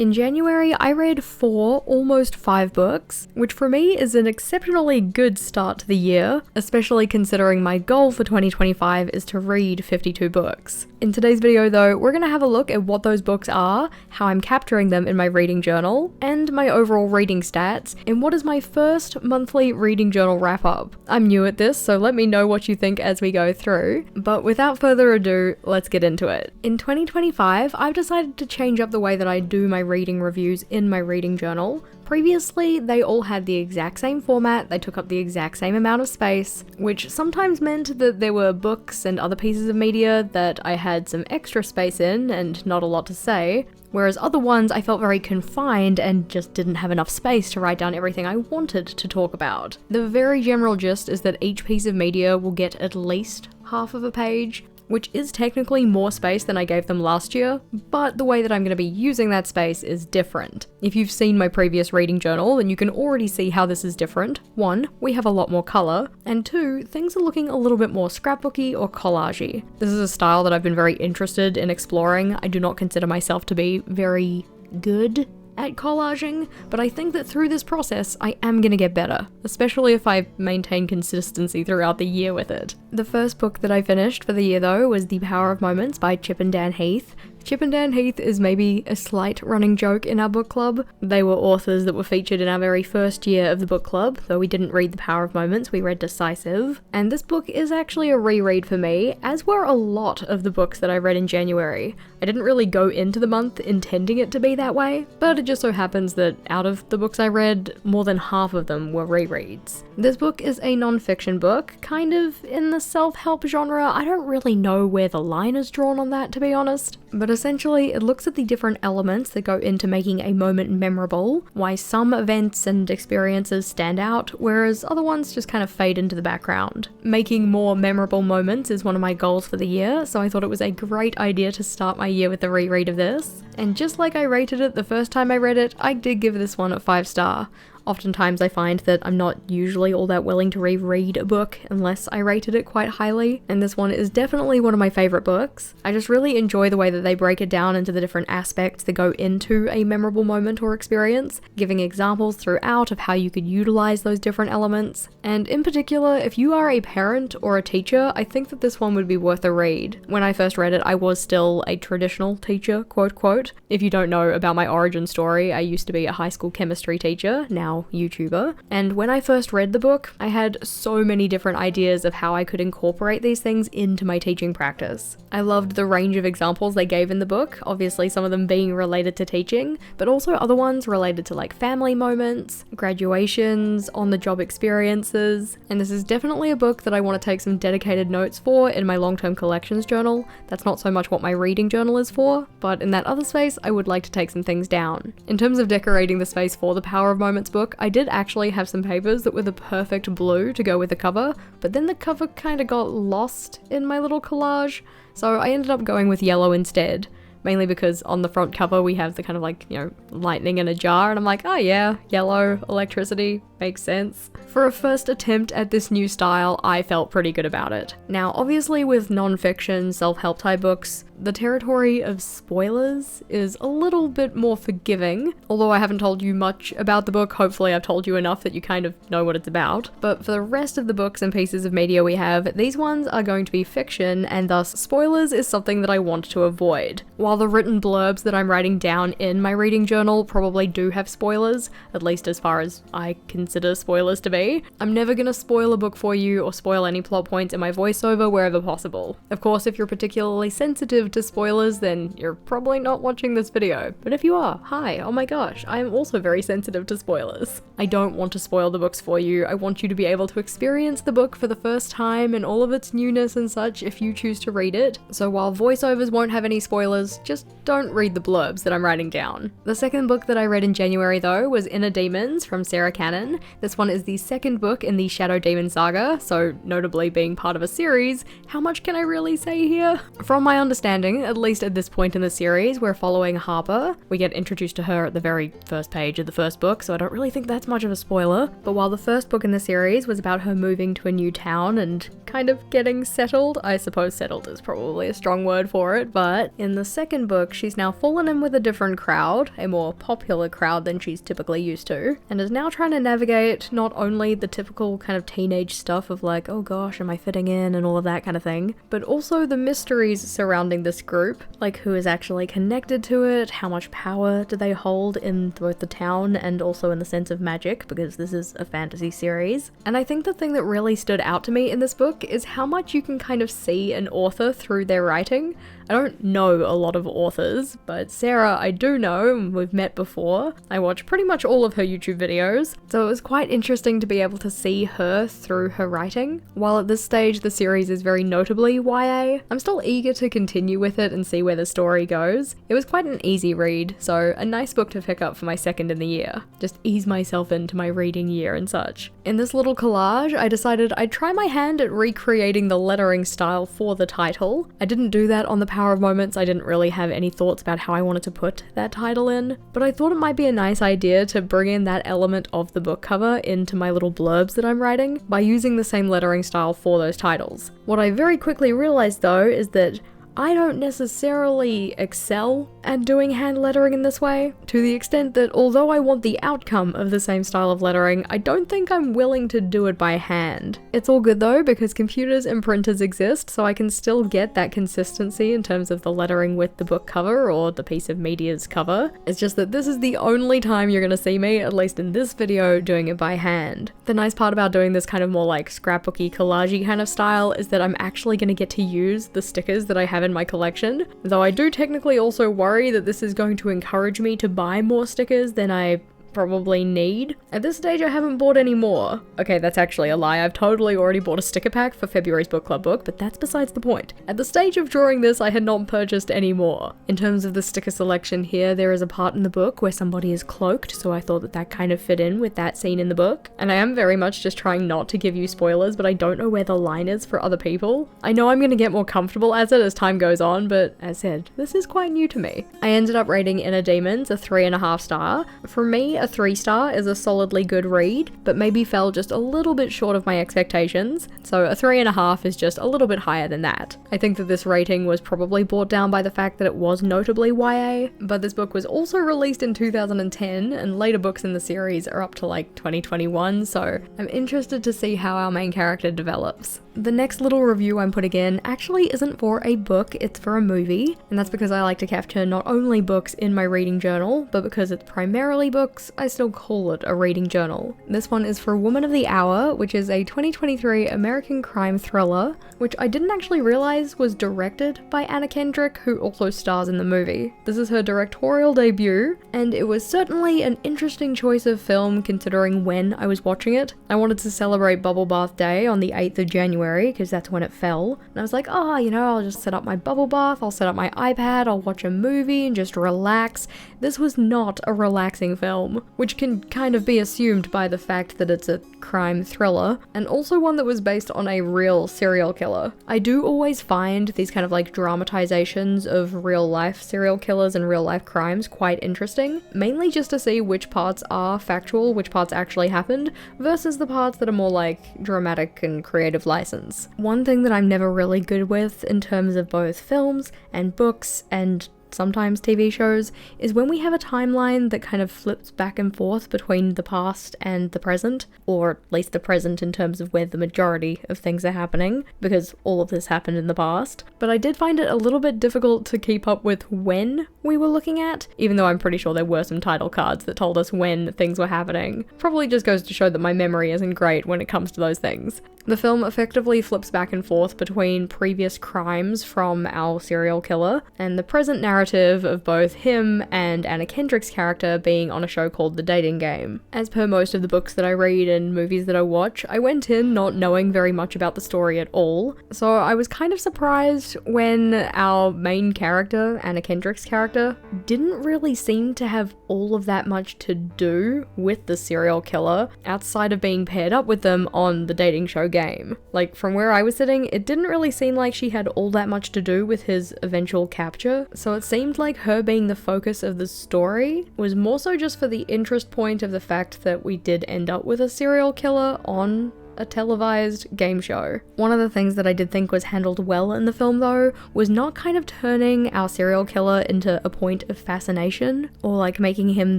In January, I read 4, almost 5 books, which for me is an exceptionally good start to the year, especially considering my goal for 2025 is to read 52 books. In today's video though, we're going to have a look at what those books are, how I'm capturing them in my reading journal, and my overall reading stats in what is my first monthly reading journal wrap up. I'm new at this, so let me know what you think as we go through, but without further ado, let's get into it. In 2025, I've decided to change up the way that I do my reading reviews in my reading journal. Previously, they all had the exact same format, they took up the exact same amount of space, which sometimes meant that there were books and other pieces of media that I had some extra space in and not a lot to say, whereas other ones I felt very confined and just didn't have enough space to write down everything I wanted to talk about. The very general gist is that each piece of media will get at least half of a page, which is technically more space than I gave them last year, but the way that I'm going to be using that space is different. If you've seen my previous reading journal, then you can already see how this is different. 1, we have a lot more colour, and 2, things are looking a little bit more scrapbooky or collagey. This is a style that I've been very interested in exploring. I do not consider myself to be very good at collaging, but I think that through this process I am gonna get better, especially if I maintain consistency throughout the year with it. The first book that I finished for the year though was The Power of Moments by Chip and Dan Heath. Chip and Dan Heath is maybe a slight running joke in our book club. They were authors that were featured in our very first year of the book club, though we didn't read The Power of Moments, we read Decisive. And this book is actually a reread for me, as were a lot of the books that I read in January. I didn't really go into the month intending it to be that way, but it just so happens that out of the books I read, more than half of them were rereads. This book is a non-fiction book, kind of in the self-help genre. I don't really know where the line is drawn on that, to be honest, but essentially it looks at the different elements that go into making a moment memorable, why some events and experiences stand out, whereas other ones just kind of fade into the background. Making more memorable moments is one of my goals for the year, so I thought it was a great idea to start my year with a reread of this. And just like I rated it the first time I read it, I did give this one a 5-star. Oftentimes I find that I'm not usually all that willing to reread a book unless I rated it quite highly, and this one is definitely one of my favourite books. I just really enjoy the way that they break it down into the different aspects that go into a memorable moment or experience, giving examples throughout of how you could utilise those different elements. And in particular, if you are a parent or a teacher, I think that this one would be worth a read. When I first read it, I was still a traditional teacher, quote quote. If you don't know about my origin story, I used to be a high school chemistry teacher, now YouTuber, and when I first read the book, I had so many different ideas of how I could incorporate these things into my teaching practice. I loved the range of examples they gave in the book, obviously some of them being related to teaching, but also other ones related to like family moments, graduations, on-the-job experiences, and this is definitely a book that I want to take some dedicated notes for in my long-term collections journal. That's not so much what my reading journal is for, but in that other space, I would like to take some things down. In terms of decorating the space for the Power of Moments book, I did actually have some papers that were the perfect blue to go with the cover, but then the cover kind of got lost in my little collage, so I ended up going with yellow instead. Mainly because on the front cover we have the kind of like, you know, lightning in a jar, and I'm like, oh yeah, yellow, electricity, makes sense. For a first attempt at this new style, I felt pretty good about it. Now, obviously with non-fiction, self-help type books, the territory of spoilers is a little bit more forgiving. Although I haven't told you much about the book, hopefully I've told you enough that you kind of know what it's about. But for the rest of the books and pieces of media we have, these ones are going to be fiction, and thus spoilers is something that I want to avoid. While the written blurbs that I'm writing down in my reading journal probably do have spoilers, at least as far as I consider spoilers to be, I'm never gonna spoil a book for you or spoil any plot points in my voiceover wherever possible. Of course, if you're particularly sensitive to spoilers, then you're probably not watching this video. But if you are, hi, oh my gosh, I am also very sensitive to spoilers. I don't want to spoil the books for you. I want you to be able to experience the book for the first time and all of its newness and such if you choose to read it. So while voiceovers won't have any spoilers, just don't read the blurbs that I'm writing down. The second book that I read in January though was Inner Demons from Sarah Cannon. This one is the second book in the Shadow Demon saga, so notably being part of a series, how much can I really say here? From my understanding, understanding, at least at this point in the series, we're following Harper. We get introduced to her at the very first page of the first book, so I don't really think that's much of a spoiler. But while the first book in the series was about her moving to a new town and kind of getting settled, I suppose settled is probably a strong word for it, but in the second book, she's now fallen in with a different crowd, a more popular crowd than she's typically used to, and is now trying to navigate not only the typical kind of teenage stuff of like, oh gosh, am I fitting in and all of that kind of thing, but also the mysteries surrounding this group, like who is actually connected to it, how much power do they hold in both the town and also in the sense of magic, because this is a fantasy series. And I think the thing that really stood out to me in this book is how much you can kind of see an author through their writing. I don't know a lot of authors, but Sarah I do know, and we've met before. I watch pretty much all of her YouTube videos, so it was quite interesting to be able to see her through her writing. While at this stage the series is very notably YA, I'm still eager to continue with it and see where the story goes. It was quite an easy read, so a nice book to pick up for my second in the year. Just ease myself into my reading year and such. In this little collage, I decided I'd try my hand at recreating the lettering style for the title. I didn't do that on the Power of Moments. I didn't really have any thoughts about how I wanted to put that title in, but I thought it might be a nice idea to bring in that element of the book cover into my little blurbs that I'm writing by using the same lettering style for those titles. What I very quickly realized though is that I don't necessarily excel at doing hand lettering in this way, to the extent that although I want the outcome of the same style of lettering, I don't think I'm willing to do it by hand. It's all good though, because computers and printers exist, so I can still get that consistency in terms of the lettering with the book cover or the piece of media's cover. It's just that this is the only time you're gonna see me, at least in this video, doing it by hand. The nice part about doing this kind of more like scrapbooky, collagey kind of style is that I'm actually gonna get to use the stickers that I have in my collection, though I do technically also worry that this is going to encourage me to buy more stickers than I probably need. At this stage I haven't bought any more. Okay, that's actually a lie. I've totally already bought a sticker pack for February's book club book, but that's besides the point. At the stage of drawing this, I had not purchased any more. In terms of the sticker selection here, there is a part in the book where somebody is cloaked, so I thought that that kind of fit in with that scene in the book. And I am very much just trying not to give you spoilers, but I don't know where the line is for other people. I know I'm gonna get more comfortable as it as time goes on, but as said, this is quite new to me. I ended up rating Inner Demons a 3.5 star. For me, a 3-star is a solidly good read, but maybe fell just a little bit short of my expectations, so a 3.5 is just a little bit higher than that. I think that this rating was probably brought down by the fact that it was notably YA, but this book was also released in 2010, and later books in the series are up to like 2021, so I'm interested to see how our main character develops. The next little review I'm putting in actually isn't for a book, it's for a movie, and that's because I like to capture not only books in my reading journal, but because it's primarily books, I still call it a reading journal. This one is for Woman of the Hour, which is a 2023 American crime thriller, which I didn't actually realize was directed by Anna Kendrick, who also stars in the movie. This is her directorial debut, and it was certainly an interesting choice of film considering when I was watching it. I wanted to celebrate Bubble Bath Day on the 8th of January, because that's when it fell, and I was like, oh, you know, I'll just set up my bubble bath, I'll set up my iPad, I'll watch a movie and just relax. This was not a relaxing film, which can kind of be assumed by the fact that it's a crime thriller, and also one that was based on a real serial killer. I do always find these kind of like dramatizations of real life serial killers and real life crimes quite interesting, mainly just to see which parts are factual, which parts actually happened, versus the parts that are more like dramatic and creative license. One thing that I'm never really good with in terms of both films and books and sometimes TV shows is when we have a timeline that kind of flips back and forth between the past and the present, or at least the present in terms of where the majority of things are happening, because all of this happened in the past. But I did find it a little bit difficult to keep up with when we were looking at, even though I'm pretty sure there were some title cards that told us when things were happening. Probably just goes to show that my memory isn't great when it comes to those things. The film effectively flips back and forth between previous crimes from our serial killer and the present narrative of both him and Anna Kendrick's character being on a show called The Dating Game. As per most of the books that I read and movies that I watch, I went in not knowing very much about the story at all, so I was kind of surprised when our main character, Anna Kendrick's character, didn't really seem to have all of that much to do with the serial killer outside of being paired up with them on the dating show game. game. Like, from where I was sitting, it didn't really seem like she had all that much to do with his eventual capture, so it seemed like her being the focus of the story was more so just for the interest point of the fact that we did end up with a serial killer on a televised game show. One of the things that I did think was handled well in the film though was not kind of turning our serial killer into a point of fascination or like making him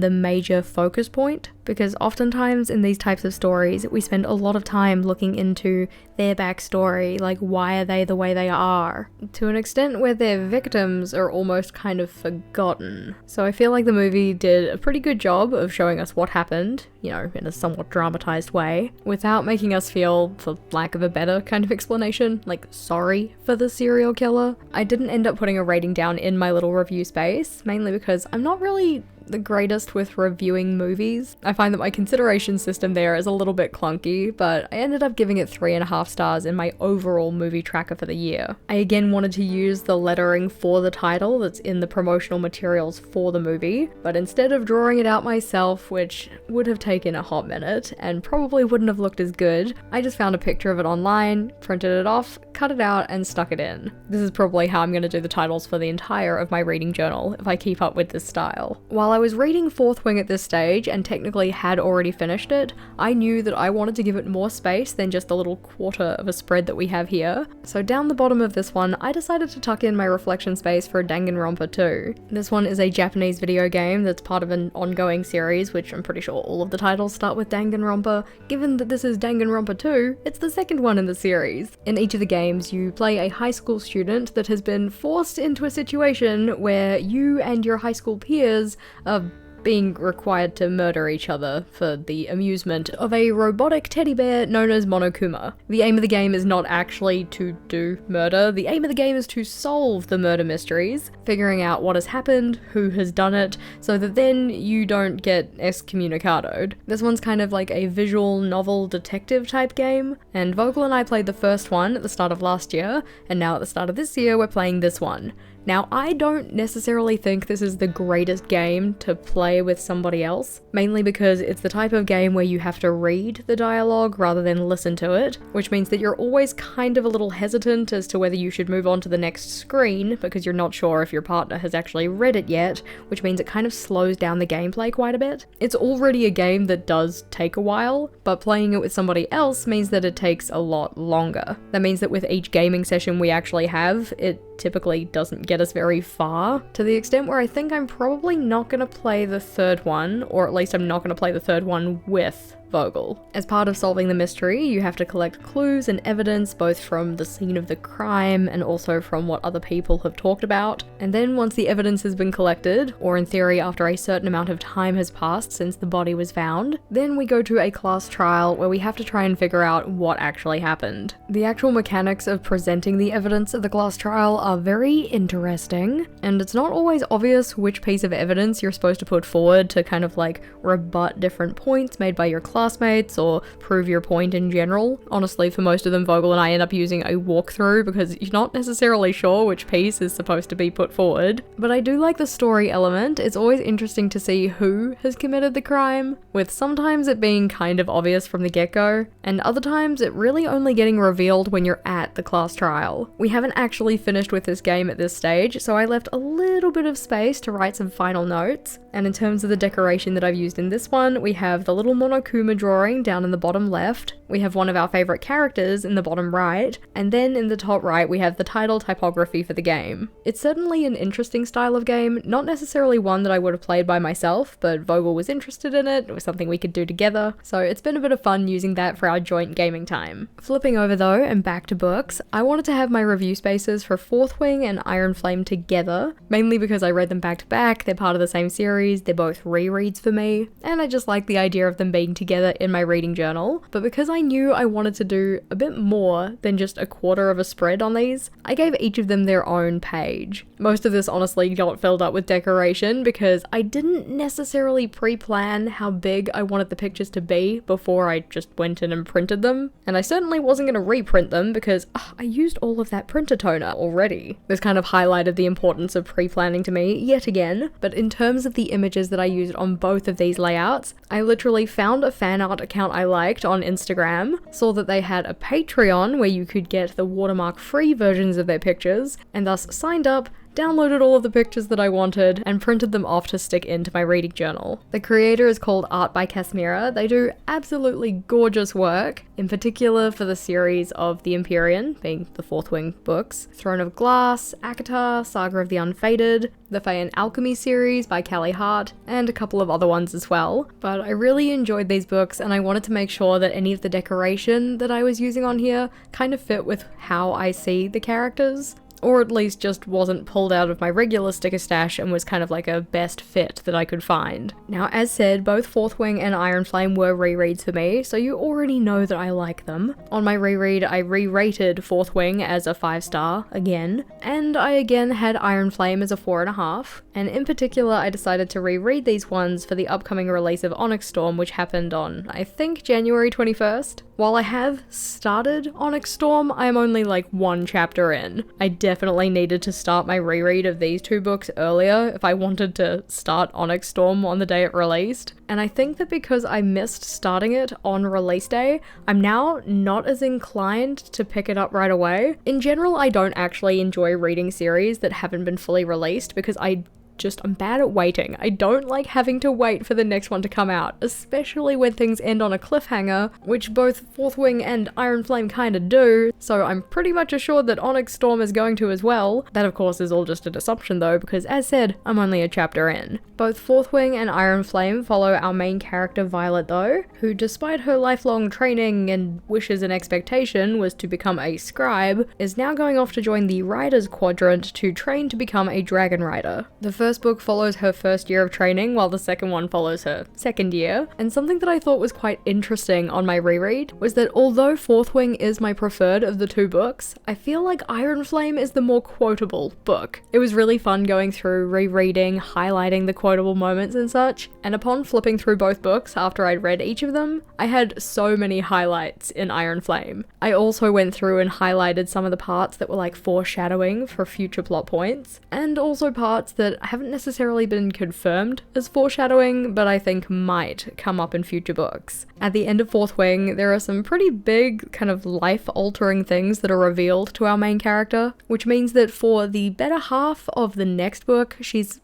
the major focus point, because oftentimes in these types of stories we spend a lot of time looking into their backstory, like why are they the way they are, to an extent where their victims are almost kind of forgotten. So I feel like the movie did a pretty good job of showing us what happened, you know, in a somewhat dramatized way, without making us feel, for lack of a better kind of explanation, like sorry for the serial killer. I didn't end up putting a rating down in my little review space, mainly because I'm not really the greatest with reviewing movies. I find that my consideration system there is a little bit clunky, but I ended up giving it 3.5 stars in my overall movie tracker for the year. I again wanted to use the lettering for the title that's in the promotional materials for the movie, but instead of drawing it out myself, which would have taken a hot minute and probably wouldn't have looked as good, I just found a picture of it online, printed it off, cut it out, and stuck it in. This is probably how I'm going to do the titles for the entire of my reading journal if I keep up with this style. While I was reading Fourth Wing at this stage and technically had already finished it, I knew that I wanted to give it more space than just the little quarter of a spread that we have here. So down the bottom of this one, I decided to tuck in my reflection space for Danganronpa 2. This one is a Japanese video game that's part of an ongoing series, which I'm pretty sure all of the titles start with Danganronpa. Given that this is Danganronpa 2, it's the second one in the series. In each of the games, you play a high school student that has been forced into a situation where you and your high school peers are being required to murder each other for the amusement of a robotic teddy bear known as Monokuma. The aim of the game is not actually to do murder, the aim of the game is to solve the murder mysteries, figuring out what has happened, who has done it, so that then you don't get excommunicadoed. This one's kind of like a visual novel detective type game, and Vogel and I played the first one at the start of last year, and now at the start of this year we're playing this one. Now, I don't necessarily think this is the greatest game to play with somebody else, mainly because it's the type of game where you have to read the dialogue rather than listen to it, which means that you're always kind of a little hesitant as to whether you should move on to the next screen because you're not sure if your partner has actually read it yet, which means it kind of slows down the gameplay quite a bit. It's already a game that does take a while, but playing it with somebody else means that it takes a lot longer. That means that with each gaming session we actually have, it typically doesn't get us very far, to the extent where I think I'm probably not going to play the third one, or at least I'm not going to play the third one with Vogel. As part of solving the mystery, you have to collect clues and evidence both from the scene of the crime and also from what other people have talked about. And then once the evidence has been collected, or in theory after a certain amount of time has passed since the body was found, then we go to a class trial where we have to try and figure out what actually happened. The actual mechanics of presenting the evidence at the class trial are very interesting, and it's not always obvious which piece of evidence you're supposed to put forward to kind of like rebut different points made by your classmates or prove your point in general. Honestly, for most of them, Vogel and I end up using a walkthrough because you're not necessarily sure which piece is supposed to be put forward. But I do like the story element. It's always interesting to see who has committed the crime, with sometimes it being kind of obvious from the get-go, and other times it really only getting revealed when you're at the class trial. We haven't actually finished with this game at this stage, so I left a little bit of space to write some final notes. And in terms of the decoration that I've used in this one, we have the little Monokuma drawing down in the bottom left, we have one of our favourite characters in the bottom right, and then in the top right we have the title typography for the game. It's certainly an interesting style of game, not necessarily one that I would have played by myself, but Vogel was interested in it, it was something we could do together, so it's been a bit of fun using that for our joint gaming time. Flipping over though, and back to books, I wanted to have my review spaces for Fourth Wing and Iron Flame together, mainly because I read them back to back, they're part of the same series, they're both rereads for me, and I just like the idea of them being together in my reading journal. But because I knew I wanted to do a bit more than just a quarter of a spread on these, I gave each of them their own page. Most of this honestly got filled up with decoration because I didn't necessarily pre-plan how big I wanted the pictures to be before I just went in and printed them, and I certainly wasn't going to reprint them because I used all of that printer toner already. This kind of highlighted the importance of pre-planning to me yet again, but in terms of the images that I used on both of these layouts, I literally found a fan art account I liked on Instagram, saw that they had a Patreon where you could get the watermark-free versions of their pictures, and thus signed up, downloaded all of the pictures that I wanted, and printed them off to stick into my reading journal. The creator is called Art by Casmira. They do absolutely gorgeous work, in particular for the series of the Empyrean, being the Fourth Wing books, Throne of Glass, Akatar, Saga of the Unfated, the Fae and Alchemy series by Callie Hart, and a couple of other ones as well. But I really enjoyed these books, and I wanted to make sure that any of the decoration that I was using on here kind of fit with how I see the characters, or at least just wasn't pulled out of my regular sticker stash and was kind of like a best fit that I could find. Now, as said, both Fourth Wing and Iron Flame were rereads for me, so you already know that I like them. On my reread, I re-rated Fourth Wing as a 5-star again, and I again had Iron Flame as a 4.5, and in particular I decided to reread these ones for the upcoming release of Onyx Storm, which happened on, I think, January 21st. While I have started Onyx Storm, I am only like 1 chapter in. I definitely needed to start my reread of these 2 books earlier if I wanted to start Onyx Storm on the day it released. And I think that because I missed starting it on release day, I'm now not as inclined to pick it up right away. In general, I don't actually enjoy reading series that haven't been fully released because I'm bad at waiting. I don't like having to wait for the next one to come out, especially when things end on a cliffhanger, which both Fourth Wing and Iron Flame kinda do, so I'm pretty much assured that Onyx Storm is going to as well. That of course is all just an assumption though, because as said, I'm only a chapter in. Both Fourth Wing and Iron Flame follow our main character Violet though, who despite her lifelong training and wishes and expectation was to become a scribe, is now going off to join the Riders Quadrant to train to become a Dragon Rider. The first book follows her first year of training, while the second one follows her second year, and something that I thought was quite interesting on my reread was that although Fourth Wing is my preferred of the 2 books, I feel like Iron Flame is the more quotable book. It was really fun going through, rereading, highlighting the quotable moments and such, and upon flipping through both books after I'd read each of them, I had so many highlights in Iron Flame. I also went through and highlighted some of the parts that were like foreshadowing for future plot points, and also parts that haven't necessarily been confirmed as foreshadowing, but I think might come up in future books. At the end of Fourth Wing, there are some pretty big, kind of life-altering things that are revealed to our main character, which means that for the better half of the next book, she's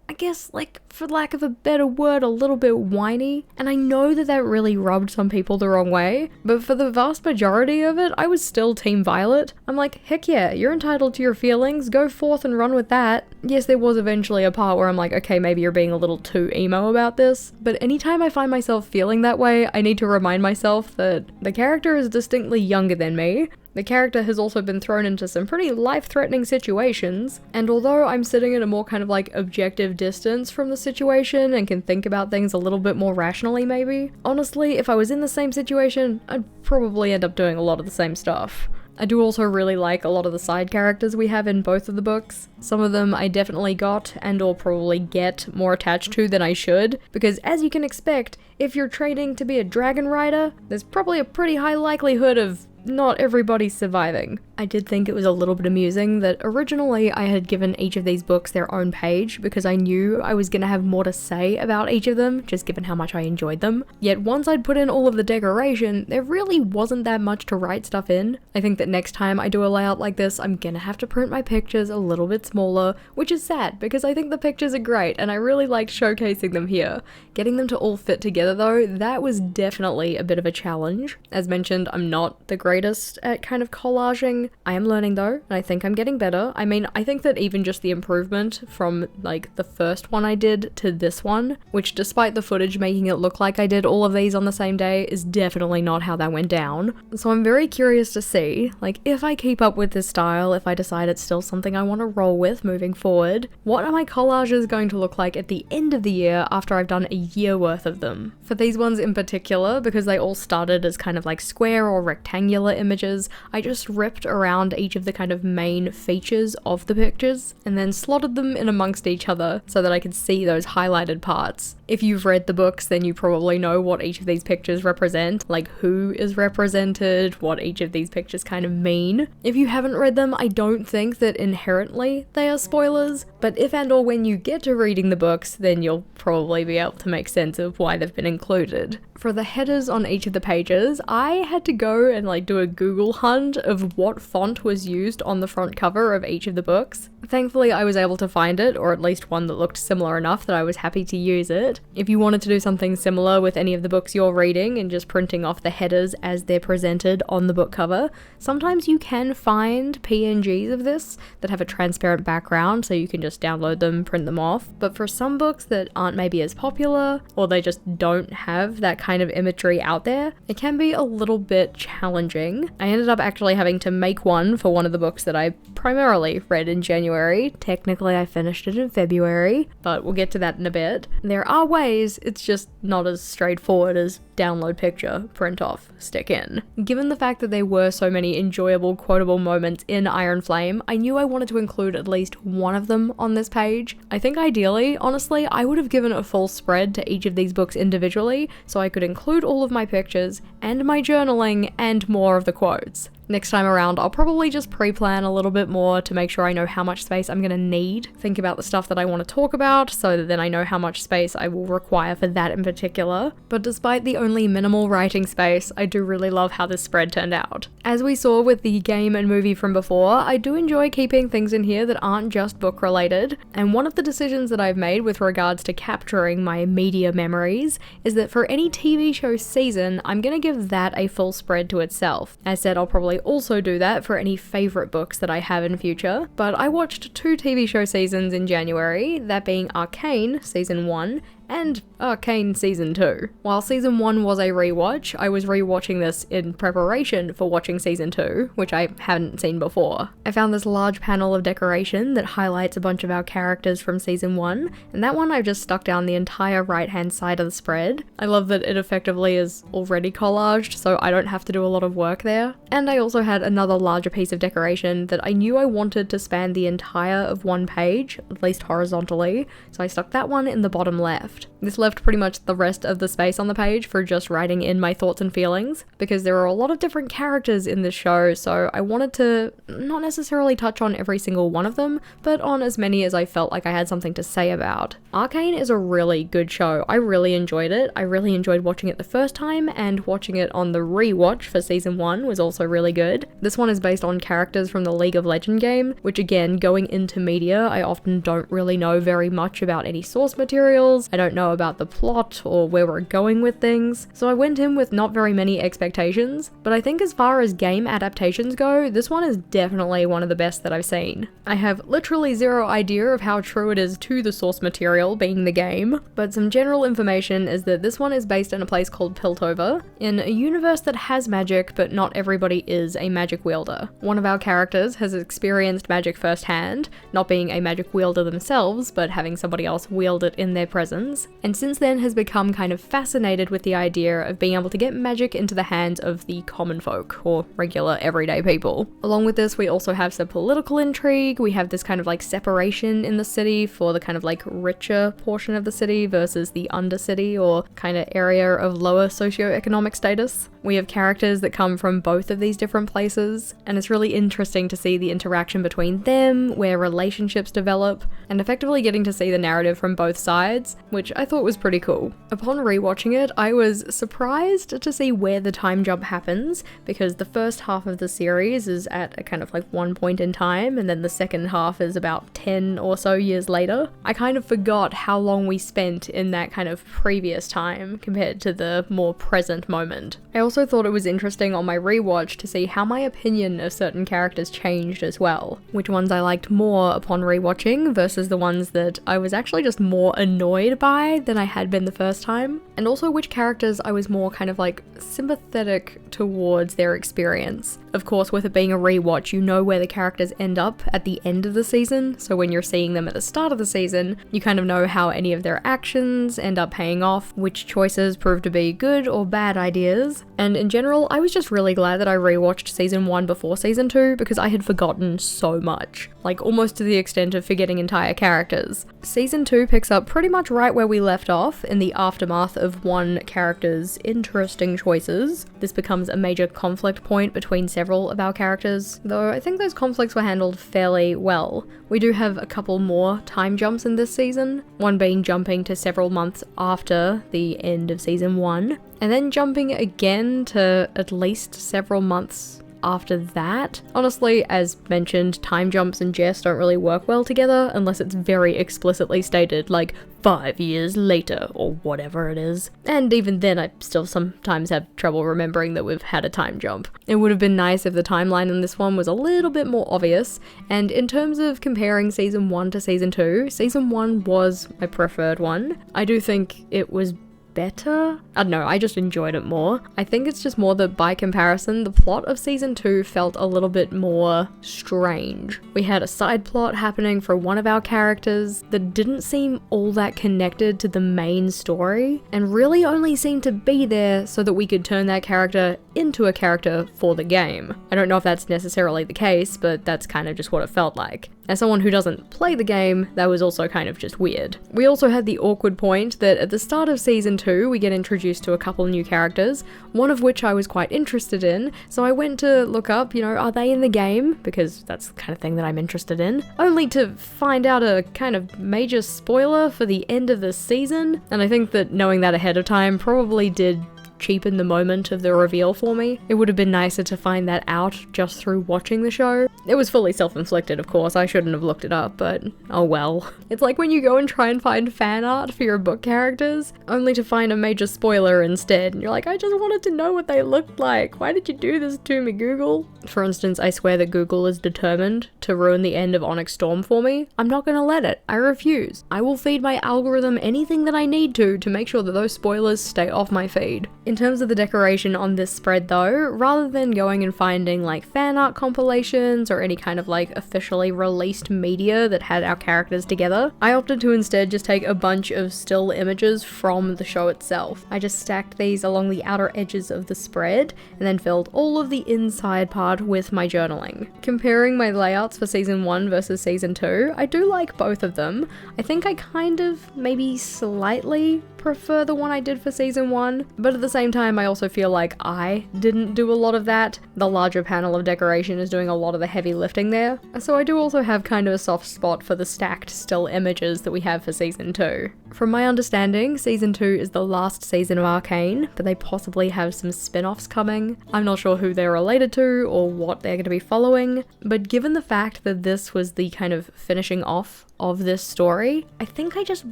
I guess, like, for lack of a better word, a little bit whiny. And I know that that really rubbed some people the wrong way, but for the vast majority of it, I was still Team Violet. I'm like, heck yeah, you're entitled to your feelings, go forth and run with that. Yes, there was eventually a part where I'm like, okay, maybe you're being a little too emo about this, but anytime I find myself feeling that way, I need to remind myself that the character is distinctly younger than me. The character has also been thrown into some pretty life-threatening situations, and although I'm sitting at a more kind of like objective distance from the situation and can think about things a little bit more rationally maybe, honestly, if I was in the same situation, I'd probably end up doing a lot of the same stuff. I do also really like a lot of the side characters we have in both of the books. Some of them I definitely got and or probably get more attached to than I should, because as you can expect, if you're training to be a dragon rider, there's probably a pretty high likelihood of not everybody surviving. I did think it was a little bit amusing that originally I had given each of these books their own page because I knew I was gonna have more to say about each of them, just given how much I enjoyed them. Yet once I'd put in all of the decoration, there really wasn't that much to write stuff in. I think that next time I do a layout like this, I'm gonna have to print my pictures a little bit smaller, which is sad because I think the pictures are great and I really like showcasing them here. Getting them to all fit together though, that was definitely a bit of a challenge. As mentioned, I'm not the greatest at kind of collaging. I am learning though, and I think I'm getting better. I mean, I think that even just the improvement from like the first one I did to this one, which despite the footage making it look like I did all of these on the same day, is definitely not how that went down. So I'm very curious to see, like, if I keep up with this style, if I decide it's still something I want to roll with moving forward, what are my collages going to look like at the end of the year after I've done a year worth of them? For these ones in particular, because they all started as kind of like square or rectangular spoiler images, I just ripped around each of the kind of main features of the pictures and then slotted them in amongst each other so that I could see those highlighted parts. If you've read the books, then you probably know what each of these pictures represent, like who is represented, what each of these pictures kind of mean. If you haven't read them, I don't think that inherently they are spoilers, but if and or when you get to reading the books, then you'll probably be able to make sense of why they've been included. For the headers on each of the pages, I had to go and do a Google hunt of what font was used on the front cover of each of the books. Thankfully, I was able to find it, or at least one that looked similar enough that I was happy to use it. If you wanted to do something similar with any of the books you're reading and just printing off the headers as they're presented on the book cover, sometimes you can find PNGs of this that have a transparent background, so you can just download them, print them off. But for some books that aren't maybe as popular, or they just don't have that kind of imagery out there, it can be a little bit challenging. I ended up actually having to make one for one of the books that I primarily read in January. Technically, I finished it in February, but we'll get to that in a bit. There are ways, it's just not as straightforward as download picture, print off, stick in. Given the fact that there were so many enjoyable, quotable moments in Iron Flame, I knew I wanted to include at least one of them on this page. I think ideally, honestly, I would have given a full spread to each of these books individually, so I could include all of my pictures, and my journaling, and more of the quotes. Next time around, I'll probably just pre-plan a little bit more to make sure I know how much space I'm gonna need. Think about the stuff that I want to talk about, so that then I know how much space I will require for that in particular. But despite the only minimal writing space, I do really love how this spread turned out. As we saw with the game and movie from before, I do enjoy keeping things in here that aren't just book related, and one of the decisions that I've made with regards to capturing my media memories is that for any TV show season, I'm gonna give that a full spread to itself. As said, I'll probably also do that for any favourite books that I have in future, but I watched 2 TV show seasons in January, that being Arcane Season 1 and Arcane Season 2. While Season 1 was a rewatch, I was rewatching this in preparation for watching Season 2, which I hadn't seen before. I found this large panel of decoration that highlights a bunch of our characters from Season 1, and that one I've just stuck down the entire right-hand side of the spread. I love that it effectively is already collaged, so I don't have to do a lot of work there. And I also had another larger piece of decoration that I knew I wanted to span the entire of one page, at least horizontally, so I stuck that one in the bottom left. This left pretty much the rest of the space on the page for just writing in my thoughts and feelings, because there are a lot of different characters in this show, so I wanted to not necessarily touch on every single one of them, but on as many as I felt like I had something to say about. Arcane is a really good show. I really enjoyed it. I really enjoyed watching it the first time, and watching it on the rewatch for Season 1 was also really good. This one is based on characters from the League of Legends game, which again, going into media, I often don't really know very much about any source materials. I don't know about the plot or where we're going with things, so I went in with not very many expectations, but I think as far as game adaptations go, this one is definitely one of the best that I've seen. I have literally zero idea of how true it is to the source material, being the game, but some general information is that this one is based in a place called Piltover, in a universe that has magic, but not everybody is a magic wielder. One of our characters has experienced magic firsthand, not being a magic wielder themselves, but having somebody else wield it in their presence, and since then has become kind of fascinated with the idea of being able to get magic into the hands of the common folk, or regular everyday people. Along with this, we also have some political intrigue. We have this kind of separation in the city for the kind of richer portion of the city versus the undercity, or kind of area of lower socioeconomic status. We have characters that come from both of these different places, and it's really interesting to see the interaction between them, where relationships develop, and effectively getting to see the narrative from both sides, which I thought was pretty cool. Upon rewatching it, I was surprised to see where the time jump happens, because the first half of the series is at a kind of one point in time, and then the second half is about 10 or so years later. I kind of forgot how long we spent in that kind of previous time compared to the more present moment. I also thought it was interesting on my rewatch to see how my opinion of certain characters changed as well, which ones I liked more upon rewatching versus the ones that I was actually just more annoyed by high than I had been the first time, and also which characters I was more kind of like sympathetic towards their experience. Of course, with it being a rewatch, you know where the characters end up at the end of the season, so when you're seeing them at the start of the season, you kind of know how any of their actions end up paying off, which choices prove to be good or bad ideas. And in general, I was just really glad that I rewatched season 1 before season 2 because I had forgotten so much, like almost to the extent of forgetting entire characters. Season 2 picks up pretty much right where we left off in the aftermath of one character's interesting choices. This becomes a major conflict point between several of our characters, though I think those conflicts were handled fairly well. We do have a couple more time jumps in this season, one being jumping to several months after the end of season 1, and then jumping again to at least several months after that. Honestly, as mentioned, time jumps and Jess don't really work well together unless it's very explicitly stated, like 5 years later or whatever it is. And even then, I still sometimes have trouble remembering that we've had a time jump. It would have been nice if the timeline in this one was a little bit more obvious, and in terms of comparing season 1 to season 2, season 1 was my preferred one. I do think it was better? I don't know, I just enjoyed it more. I think it's just more that by comparison, the plot of season 2 felt a little bit more strange. We had a side plot happening for one of our characters that didn't seem all that connected to the main story, and really only seemed to be there so that we could turn that character into a character for the game. I don't know if that's necessarily the case, but that's kind of just what it felt like. As someone who doesn't play the game, that was also kind of just weird. We also had the awkward point that at the start of season 2, we get introduced to a couple new characters, one of which I was quite interested in, so I went to look up, are they in the game? Because that's the kind of thing that I'm interested in, only to find out a kind of major spoiler for the end of the season, and I think that knowing that ahead of time probably did cheapen the moment of the reveal for me. It would have been nicer to find that out just through watching the show. It was fully self-inflicted, of course, I shouldn't have looked it up, but oh well. It's like when you go and try and find fan art for your book characters, only to find a major spoiler instead, and you're like, I just wanted to know what they looked like. Why did you do this to me, Google? For instance, I swear that Google is determined to ruin the end of Onyx Storm for me. I'm not gonna let it. I refuse. I will feed my algorithm anything that I need to make sure that those spoilers stay off my feed. In terms of the decoration on this spread though, rather than going and finding like fan art compilations or any kind of like officially released media that had our characters together, I opted to instead just take a bunch of still images from the show itself. I just stacked these along the outer edges of the spread and then filled all of the inside part with my journaling. Comparing my layouts for season 1 versus season 2, I do like both of them. I think I kind of maybe slightly prefer the one I did for season 1, but at the same time I also feel like I didn't do a lot of that. The larger panel of decoration is doing a lot of the heavy lifting there, so I do also have kind of a soft spot for the stacked still images that we have for season 2. From my understanding, season 2 is the last season of Arcane, but they possibly have some spin-offs coming. I'm not sure who they're related to or what they're going to be following, but given the fact that this was the kind of finishing off of this story, I think I just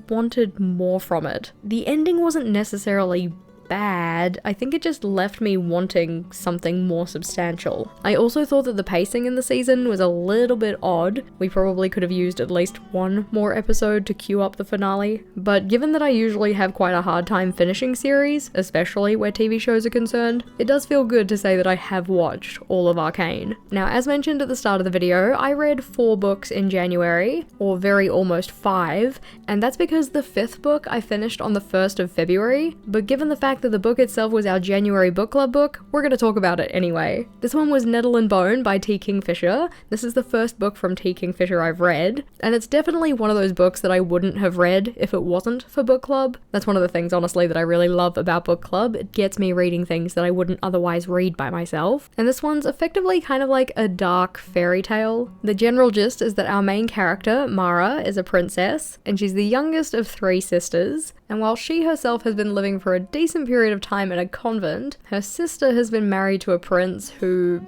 wanted more from it. The ending wasn't necessarily bad, I think it just left me wanting something more substantial. I also thought that the pacing in the season was a little bit odd. We probably could have used at least one more episode to queue up the finale, but given that I usually have quite a hard time finishing series, especially where TV shows are concerned, it does feel good to say that I have watched all of Arcane. Now, as mentioned at the start of the video, I read 4 books in January, or very almost 5, and that's because the 5th book I finished on the 1st of February, but given the fact that the book itself was our January book club book, we're going to talk about it anyway. This one was Nettle and Bone by T. Kingfisher. This is the first book from T. Kingfisher I've read, and it's definitely one of those books that I wouldn't have read if it wasn't for book club. That's one of the things, honestly, that I really love about book club. It gets me reading things that I wouldn't otherwise read by myself, and this one's effectively kind of like a dark fairy tale. The general gist is that our main character, Mara, is a princess, and she's the youngest of 3 sisters, and while she herself has been living for a decent period of time in a convent, her sister has been married to a prince who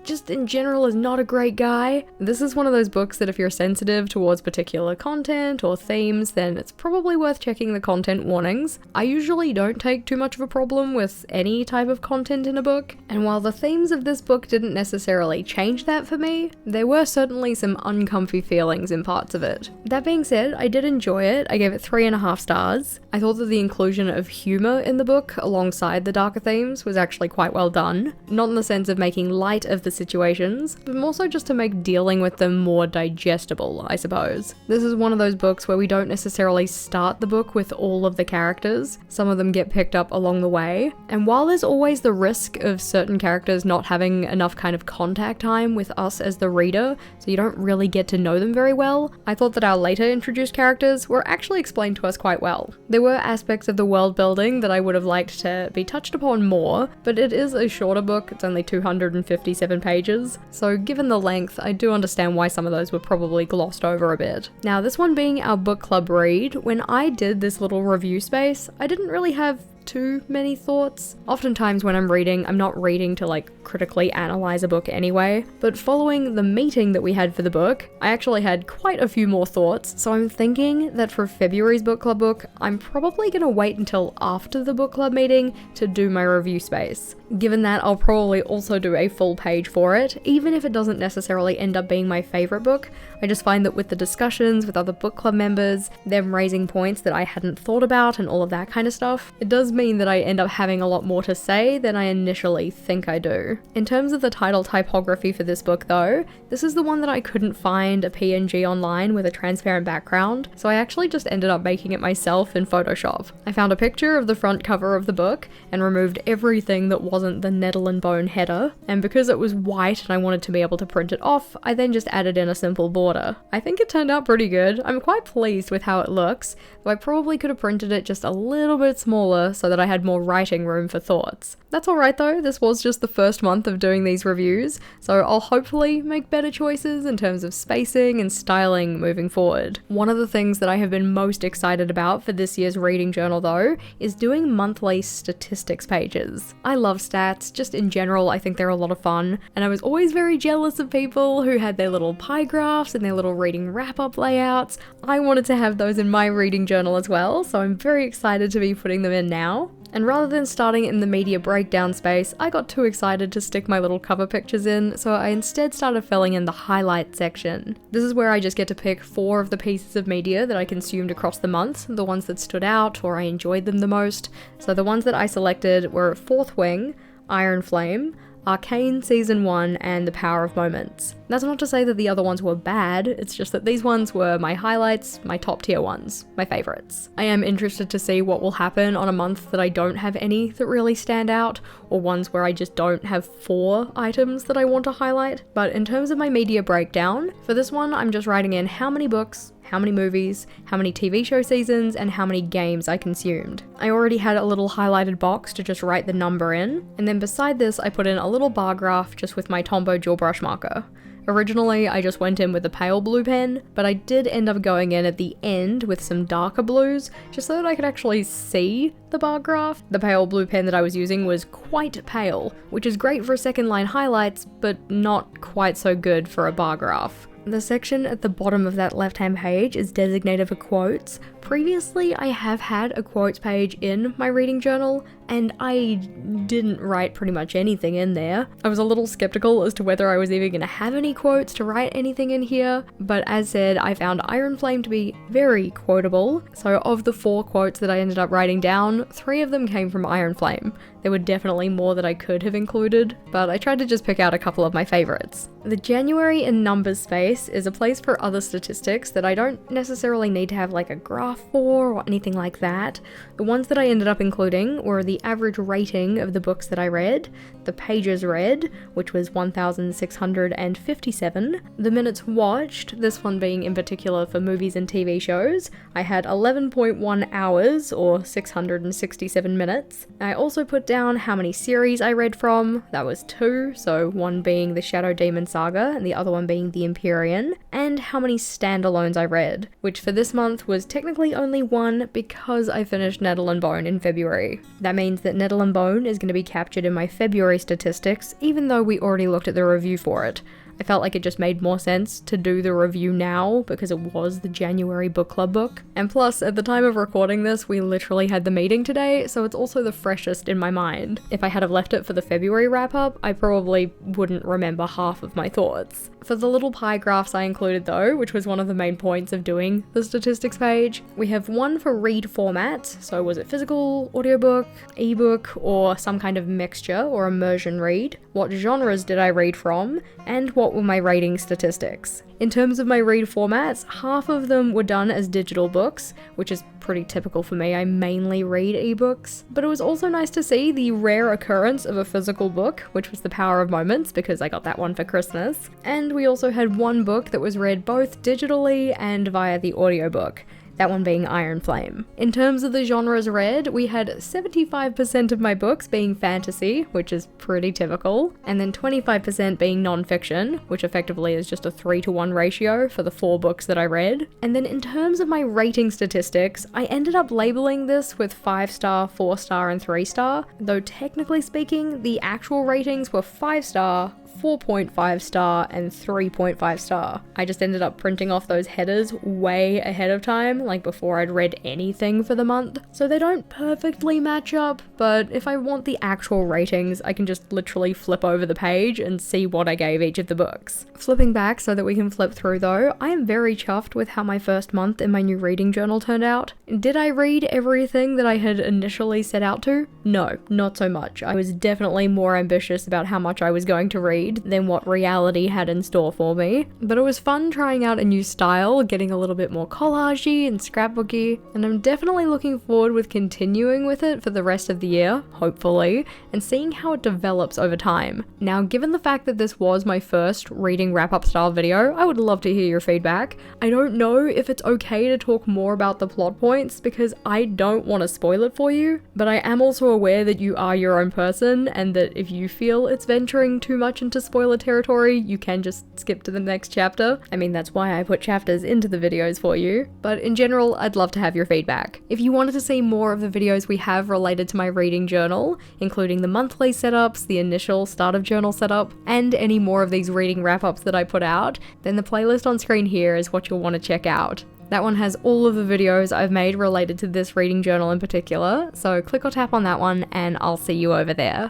just in general is not a great guy. This is one of those books that if you're sensitive towards particular content or themes, then it's probably worth checking the content warnings. I usually don't take too much of a problem with any type of content in a book, and while the themes of this book didn't necessarily change that for me, there were certainly some uncomfy feelings in parts of it. That being said, I did enjoy it. I gave it 3.5 stars. I thought that the inclusion of humor in the book alongside the darker themes was actually quite well done. Not in the sense of making light of the situations, but more so just to make dealing with them more digestible, I suppose. This is one of those books where we don't necessarily start the book with all of the characters. Some of them get picked up along the way, and while there's always the risk of certain characters not having enough kind of contact time with us as the reader, so you don't really get to know them very well, I thought that our later introduced characters were actually explained to us quite well. There were aspects of the world building that I would have liked to be touched upon more, but it is a shorter book. It's only 257 pages, so given the length, I do understand why some of those were probably glossed over a bit. Now, this one being our book club read, when I did this little review space, I didn't really have too many thoughts. Oftentimes when I'm reading, I'm not reading to like critically analyze a book anyway, but following the meeting that we had for the book, I actually had quite a few more thoughts, so I'm thinking that for February's book club book, I'm probably gonna wait until after the book club meeting to do my review space. Given that, I'll probably also do a full page for it, even if it doesn't necessarily end up being my favorite book. I just find that with the discussions with other book club members, them raising points that I hadn't thought about and all of that kind of stuff, it does mean that I end up having a lot more to say than I initially think I do. In terms of the title typography for this book though, this is the one that I couldn't find a PNG online with a transparent background, so I actually just ended up making it myself in Photoshop. I found a picture of the front cover of the book and removed everything that wasn't the Nettle and Bone header, and because it was white and I wanted to be able to print it off, I then just added in a simple border. I think it turned out pretty good. I'm quite pleased with how it looks, though I probably could have printed it just a little bit smaller so that I had more writing room for thoughts. That's alright though, this was just the first month of doing these reviews, so I'll hopefully make better choices in terms of spacing and styling moving forward. One of the things that I have been most excited about for this year's reading journal though, is doing monthly statistics pages. I love stats, just in general I think they're a lot of fun, and I was always very jealous of people who had their little pie graphs and their little reading wrap-up layouts. I wanted to have those in my reading journal as well, so I'm very excited to be putting them in now. And rather than starting in the media breakdown space, I got too excited to stick my little cover pictures in, so I instead started filling in the highlight section. This is where I just get to pick 4 of the pieces of media that I consumed across the month, the ones that stood out or I enjoyed them the most. So the ones that I selected were Fourth Wing, Iron Flame, Arcane Season 1, and The Power of Moments. That's not to say that the other ones were bad, it's just that these ones were my highlights, my top tier ones, my favorites. I am interested to see what will happen on a month that I don't have any that really stand out, or ones where I just don't have 4 items that I want to highlight. But in terms of my media breakdown, for this one I'm just writing in how many books, how many movies, how many TV show seasons, and how many games I consumed. I already had a little highlighted box to just write the number in, and then beside this I put in a little bar graph just with my Tombow dual brush marker. Originally, I just went in with a pale blue pen, but I did end up going in at the end with some darker blues, just so that I could actually see the bar graph. The pale blue pen that I was using was quite pale, which is great for second line highlights, but not quite so good for a bar graph. The section at the bottom of that left-hand page is designated for quotes. Previously, I have had a quotes page in my reading journal, and I didn't write pretty much anything in there. I was a little skeptical as to whether I was even going to have any quotes to write anything in here, but as said, I found Iron Flame to be very quotable. So of the 4 quotes that I ended up writing down, 3 of them came from Iron Flame. There were definitely more that I could have included, but I tried to just pick out a couple of my favorites. The January in numbers space is a place for other statistics that I don't necessarily need to have like a graph for or anything like that. The ones that I ended up including were the average rating of the books that I read, the pages read, which was 1,657, the minutes watched, this one being in particular for movies and TV shows. I had 11.1 hours or 667 minutes. I also put down how many series I read from. That was 2, so one being the Shadow Demon Saga and the other one being the Empyrean, and how many standalones I read, which for this month was technically technically only one because I finished Nettle and Bone in February. That means that Nettle and Bone is going to be captured in my February statistics, even though we already looked at the review for it. I felt like it just made more sense to do the review now because it was the January book club book. And plus, at the time of recording this, we literally had the meeting today, so it's also the freshest in my mind. If I had have left it for the February wrap-up, I probably wouldn't remember half of my thoughts. For the little pie graphs I included though, which was one of the main points of doing the statistics page, we have one for read format, so was it physical, audiobook, ebook, or some kind of mixture or immersion read, what genres did I read from, and what were my rating statistics. In terms of my read formats, half of them were done as digital books, which is pretty typical for me. I mainly read ebooks, but it was also nice to see the rare occurrence of a physical book, which was The Power of Moments, because I got that one for Christmas. And we also had one book that was read both digitally and via the audiobook. That one being Iron Flame. In terms of the genres read, we had 75% of my books being fantasy, which is pretty typical, and then 25% being non-fiction, which effectively is just a 3-to-1 ratio for the 4 books that I read. And then in terms of my rating statistics, I ended up labeling this with 5-star, 4-star, and 3-star, though technically speaking, the actual ratings were 5-star, 4.5 star, and 3.5 star. I just ended up printing off those headers way ahead of time, like before I'd read anything for the month. So they don't perfectly match up, but if I want the actual ratings, I can just literally flip over the page and see what I gave each of the books. Flipping back so that we can flip through though, I am very chuffed with how my first month in my new reading journal turned out. Did I read everything that I had initially set out to? No, not so much. I was definitely more ambitious about how much I was going to read than what reality had in store for me. But it was fun trying out a new style, getting a little bit more collagey and scrapbooky, and I'm definitely looking forward with continuing with it for the rest of the year, hopefully, and seeing how it develops over time. Now, given the fact that this was my first reading wrap-up style video, I would love to hear your feedback. I don't know if it's okay to talk more about the plot points because I don't want to spoil it for you, but I am also aware that you are your own person and that if you feel it's venturing too much into spoiler territory, you can just skip to the next chapter. I mean, that's why I put chapters into the videos for you, but in general, I'd love to have your feedback. If you wanted to see more of the videos we have related to my reading journal, including the monthly setups, the initial start of journal setup, and any more of these reading wrap-ups that I put out, then the playlist on screen here is what you'll want to check out. That one has all of the videos I've made related to this reading journal in particular, so click or tap on that one and I'll see you over there.